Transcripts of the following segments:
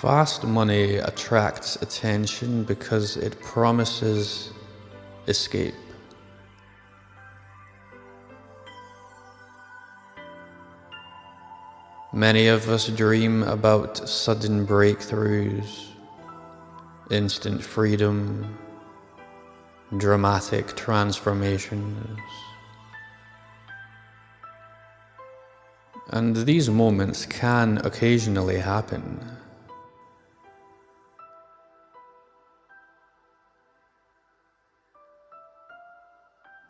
Fast money attracts attention because it promises escape. Many of us dream about sudden breakthroughs, instant freedom, dramatic transformations. And these moments can occasionally happen.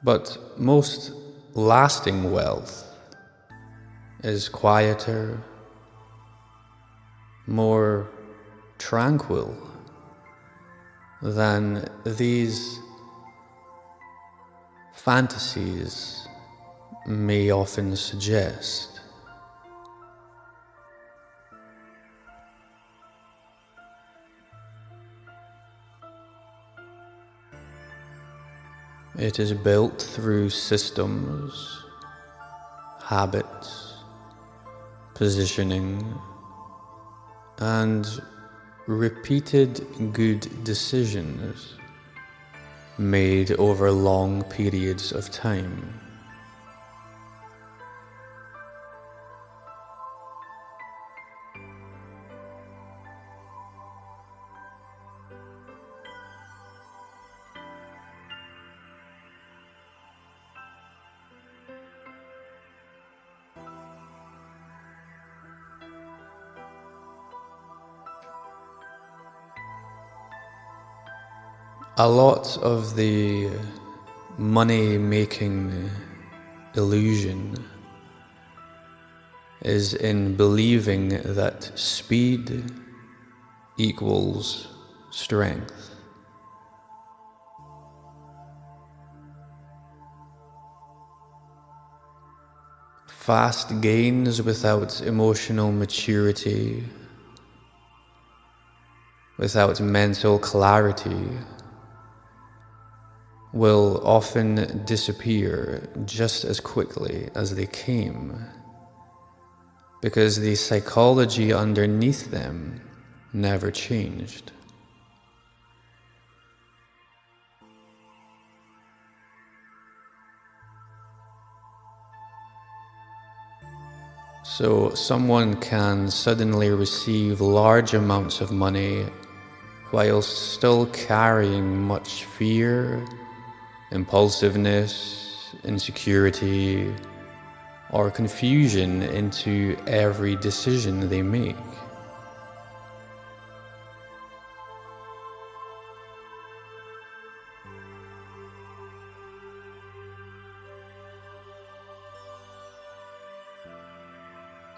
But most lasting wealth is quieter, more tranquil than these fantasies may often suggest. It is built through systems, habits, positioning, and repeated good decisions made over long periods of time. A lot of the money-making illusion is in believing that speed equals strength. Fast gains without emotional maturity, without mental clarity, will often disappear just as quickly as they came, because the psychology underneath them never changed. So someone can suddenly receive large amounts of money while still carrying much fear, impulsiveness, insecurity, or confusion into every decision they make.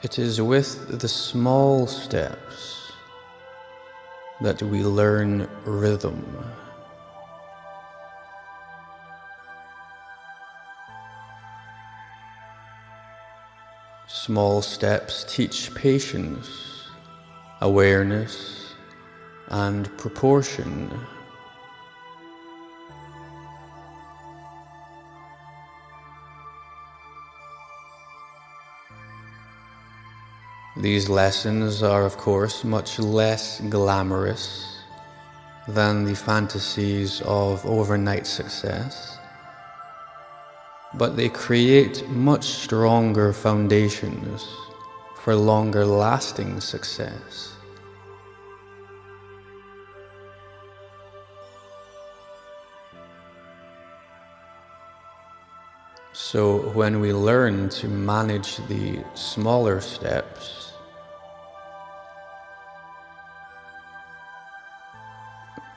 It is with the small steps that we learn rhythm. Small steps teach patience, awareness, and proportion. These lessons are, of course, much less glamorous than the fantasies of overnight success, but they create much stronger foundations for longer lasting success. So when we learn to manage the smaller steps,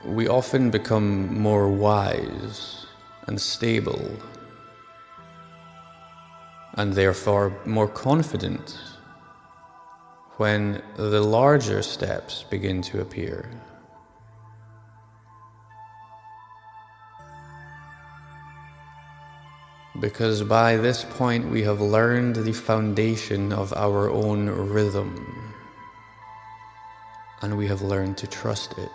we often become more wise and stable, and therefore more confident when the larger steps begin to appear. Because by this point we have learned the foundation of our own rhythm, and we have learned to trust it.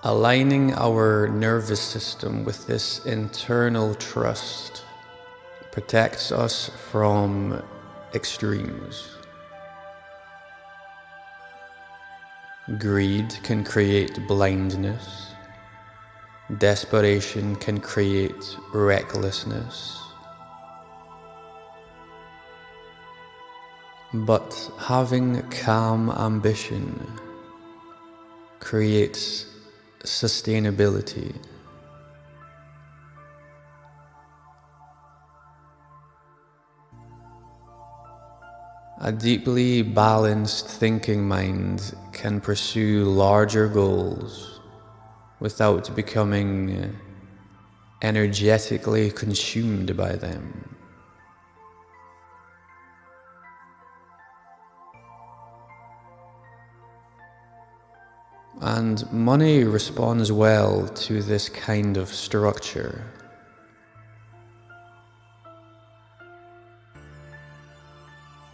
Aligning our nervous system with this internal trust protects us from extremes. Greed can create blindness. Desperation can create recklessness. But having calm ambition creates sustainability. A deeply balanced thinking mind can pursue larger goals without becoming energetically consumed by them. And money responds well to this kind of structure.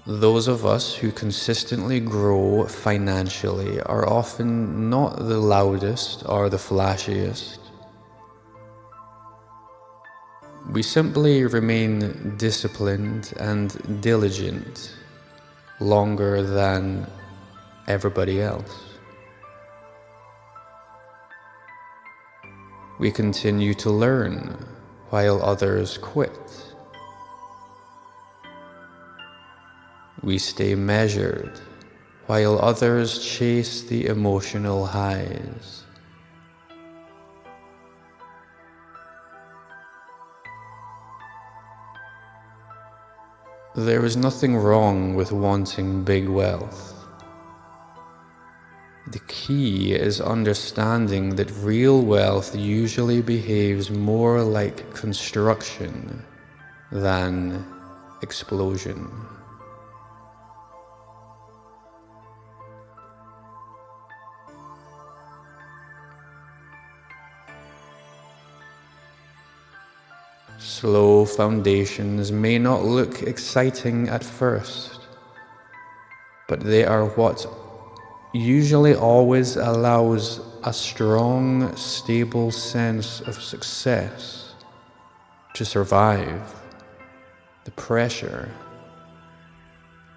Those of us who consistently grow financially are often not the loudest or the flashiest. We simply remain disciplined and diligent longer than everybody else. We continue to learn while others quit. We stay measured while others chase the emotional highs. There is nothing wrong with wanting big wealth. The key is understanding that real wealth usually behaves more like construction than explosion. Slow foundations may not look exciting at first, but they are what usually always allows a strong, stable sense of success to survive the pressure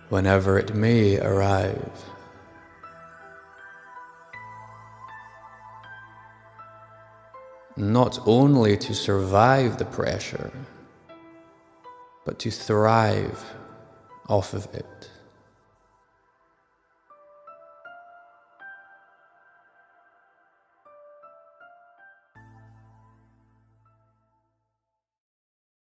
whenever it may arrive. Not only to survive the pressure, but to thrive off of it.